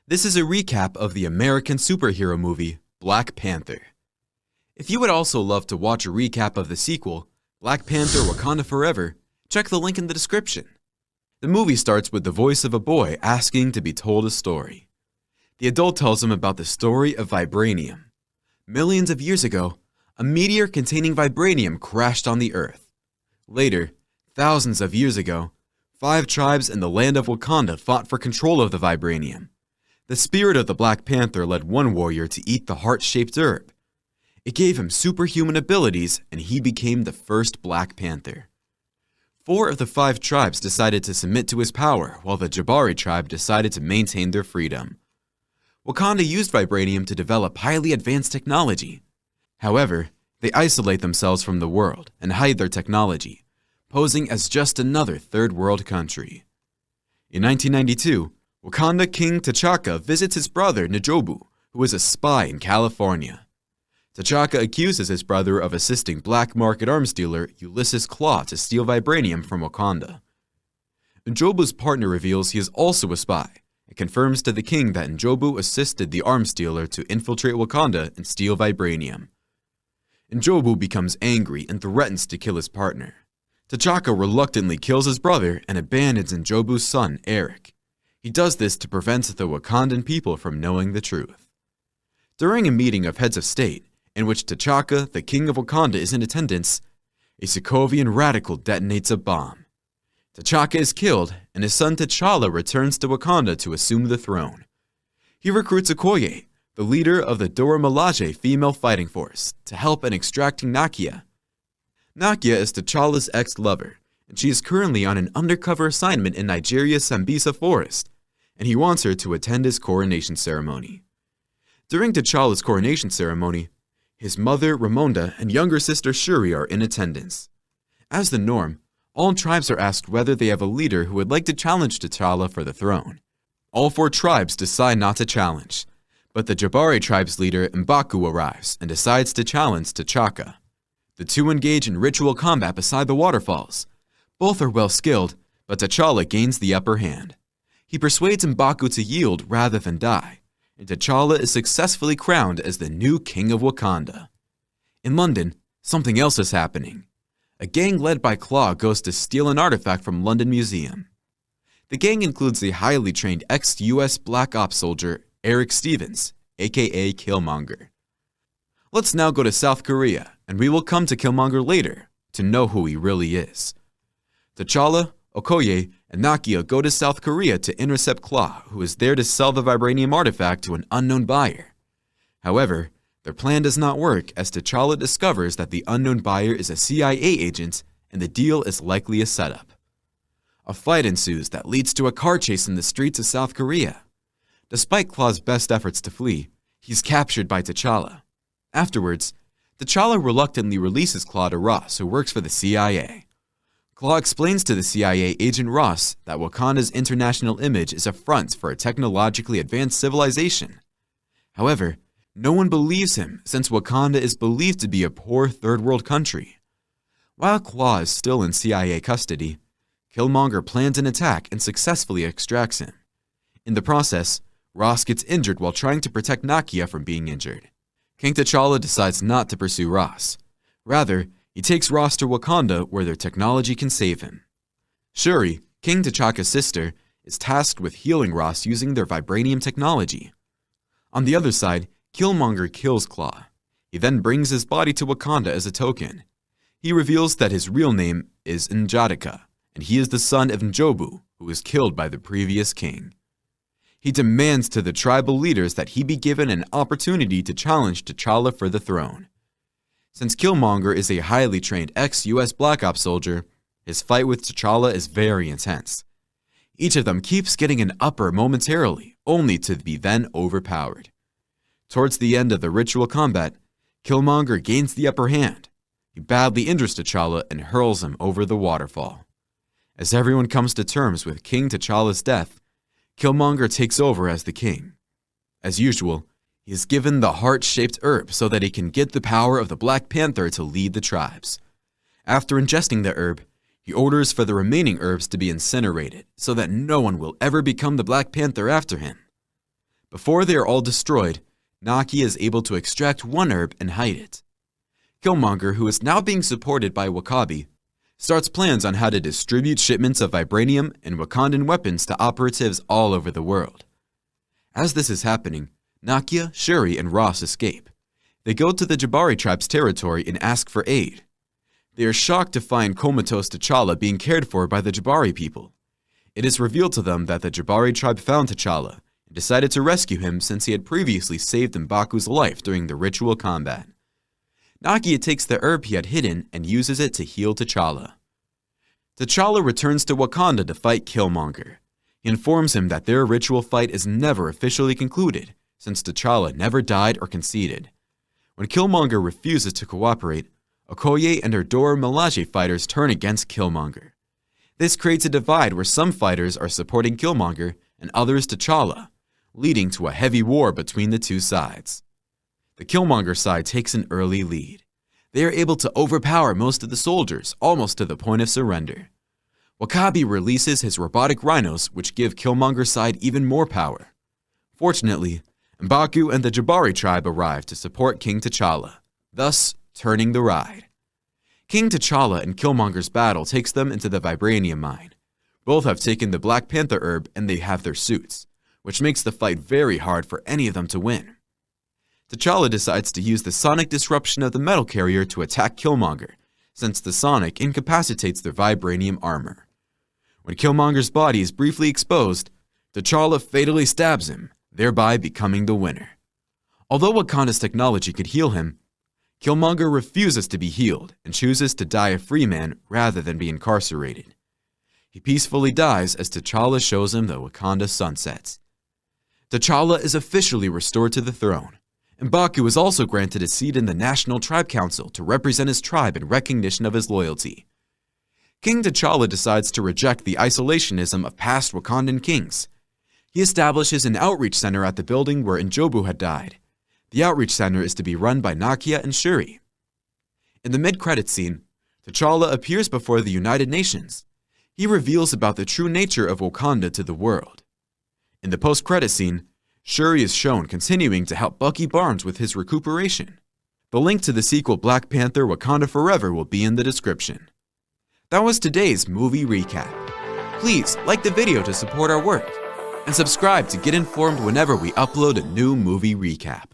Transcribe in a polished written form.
This is a recap of the American superhero movie, Black Panther. If you would also love to watch a recap of the sequel, Black Panther Wakanda Forever, check the link in the description. The movie starts with the voice of a boy asking to be told a story. The adult tells him about the story of vibranium. Millions of years ago, a meteor containing vibranium crashed on the Earth. Later, thousands of years ago, 5 tribes in the land of Wakanda fought for control of the vibranium. The spirit of the Black Panther led one warrior to eat the heart-shaped herb. It gave him superhuman abilities, and he became the first Black Panther. 4 of the 5 tribes decided to submit to his power, while the Jabari tribe decided to maintain their freedom. Wakanda used vibranium to develop highly advanced technology. However, they isolate themselves from the world and hide their technology, posing as just another third-world country. In 1992, Wakanda King T'Chaka visits his brother N'Jobu, who is a spy in California. T'Chaka accuses his brother of assisting black market arms dealer Ulysses Claw to steal vibranium from Wakanda. N'Jobu's partner reveals he is also a spy and confirms to the king that N'Jobu assisted the arms dealer to infiltrate Wakanda and steal vibranium. N'Jobu becomes angry and threatens to kill his partner. T'Chaka reluctantly kills his brother and abandons N'Jobu's son, Eric. He does this to prevent the Wakandan people from knowing the truth. During a meeting of heads of state, in which T'Chaka, the king of Wakanda, is in attendance, a Sokovian radical detonates a bomb. T'Chaka is killed, and his son T'Challa returns to Wakanda to assume the throne. He recruits Okoye, the leader of the Dora Milaje female fighting force, to help in extracting Nakia. Nakia is T'Challa's ex-lover, and she is currently on an undercover assignment in Nigeria's Sambisa forest, and he wants her to attend his coronation ceremony. During T'Challa's coronation ceremony, his mother, Ramonda, and younger sister, Shuri, are in attendance. As the norm, all tribes are asked whether they have a leader who would like to challenge T'Challa for the throne. All 4 tribes decide not to challenge, but the Jabari tribe's leader, M'Baku, arrives and decides to challenge T'Chaka. The 2 engage in ritual combat beside the waterfalls. Both are well-skilled, but T'Challa gains the upper hand. He persuades M'Baku to yield rather than die, and T'Challa is successfully crowned as the new king of Wakanda. In London, something else is happening. A gang led by Claw goes to steal an artifact from London Museum. The gang includes a highly trained ex-US Black Ops soldier, Eric Stevens, aka Killmonger. Let's now go to South Korea, and we will come to Killmonger later to know who he really is. T'Challa, Okoye, and Nakia go to South Korea to intercept Claw, who is there to sell the vibranium artifact to an unknown buyer. However, their plan does not work as T'Challa discovers that the unknown buyer is a CIA agent and the deal is likely a setup. A fight ensues that leads to a car chase in the streets of South Korea. Despite Claw's best efforts to flee, he's captured by T'Challa. Afterwards, T'Challa reluctantly releases Claw to Ross, who works for the CIA. Claw explains to the CIA agent Ross that Wakanda's international image is a front for a technologically advanced civilization. However, no one believes him since Wakanda is believed to be a poor third-world country. While Claw is still in CIA custody, Killmonger plans an attack and successfully extracts him. In the process, Ross gets injured while trying to protect Nakia from being injured. King T'Challa decides not to pursue Ross. Rather, he takes Ross to Wakanda where their technology can save him. Shuri, King T'Chaka's sister, is tasked with healing Ross using their vibranium technology. On the other side, Killmonger kills Claw. He then brings his body to Wakanda as a token. He reveals that his real name is N'Jadaka, and he is the son of N'Jobu, who was killed by the previous king. He demands to the tribal leaders that he be given an opportunity to challenge T'Challa for the throne. Since Killmonger is a highly trained ex-US Black Ops soldier, his fight with T'Challa is very intense. Each of them keeps getting an upper momentarily, only to be then overpowered. Towards the end of the ritual combat, Killmonger gains the upper hand. He badly injures T'Challa and hurls him over the waterfall. As everyone comes to terms with King T'Challa's death, Killmonger takes over as the king. As usual, he is given the heart-shaped herb so that he can get the power of the Black Panther to lead the tribes. After ingesting the herb, he orders for the remaining herbs to be incinerated so that no one will ever become the Black Panther after him. Before they are all destroyed, Nakia is able to extract one herb and hide it. Killmonger, who is now being supported by W'Kabi, starts plans on how to distribute shipments of vibranium and Wakandan weapons to operatives all over the world. As this is happening, Nakia, Shuri, and Ross escape. They go to the Jabari tribe's territory and ask for aid. They are shocked to find comatose T'Challa being cared for by the Jabari people. It is revealed to them that the Jabari tribe found T'Challa and decided to rescue him since he had previously saved M'Baku's life during the ritual combat. Nakia takes the herb he had hidden and uses it to heal T'Challa. T'Challa returns to Wakanda to fight Killmonger. He informs him that their ritual fight is never officially concluded, since T'Challa never died or conceded. When Killmonger refuses to cooperate, Okoye and her Dora Milaje fighters turn against Killmonger. This creates a divide where some fighters are supporting Killmonger and others T'Challa, leading to a heavy war between the two sides. The Killmonger side takes an early lead. They are able to overpower most of the soldiers, almost to the point of surrender. W'Kabi releases his robotic rhinos, which give Killmonger's side even more power. Fortunately, M'Baku and the Jabari tribe arrive to support King T'Challa, thus turning the ride. King T'Challa and Killmonger's battle takes them into the vibranium mine. Both have taken the Black Panther herb and they have their suits, which makes the fight very hard for any of them to win. T'Challa decides to use the sonic disruption of the metal carrier to attack Killmonger, since the sonic incapacitates their vibranium armor. When Killmonger's body is briefly exposed, T'Challa fatally stabs him, thereby becoming the winner. Although Wakanda's technology could heal him, Killmonger refuses to be healed and chooses to die a free man rather than be incarcerated. He peacefully dies as T'Challa shows him the Wakanda sunsets. T'Challa is officially restored to the throne. M'Baku is also granted a seat in the National Tribe Council to represent his tribe in recognition of his loyalty. King T'Challa decides to reject the isolationism of past Wakandan kings. He establishes an outreach center at the building where N'Jobu had died. The outreach center is to be run by Nakia and Shuri. In the mid-credits scene, T'Challa appears before the United Nations. He reveals about the true nature of Wakanda to the world. In the post-credit scene, Shuri is shown continuing to help Bucky Barnes with his recuperation. The link to the sequel Black Panther Wakanda Forever will be in the description. That was today's movie recap. Please like the video to support our work, and subscribe to get informed whenever we upload a new movie recap.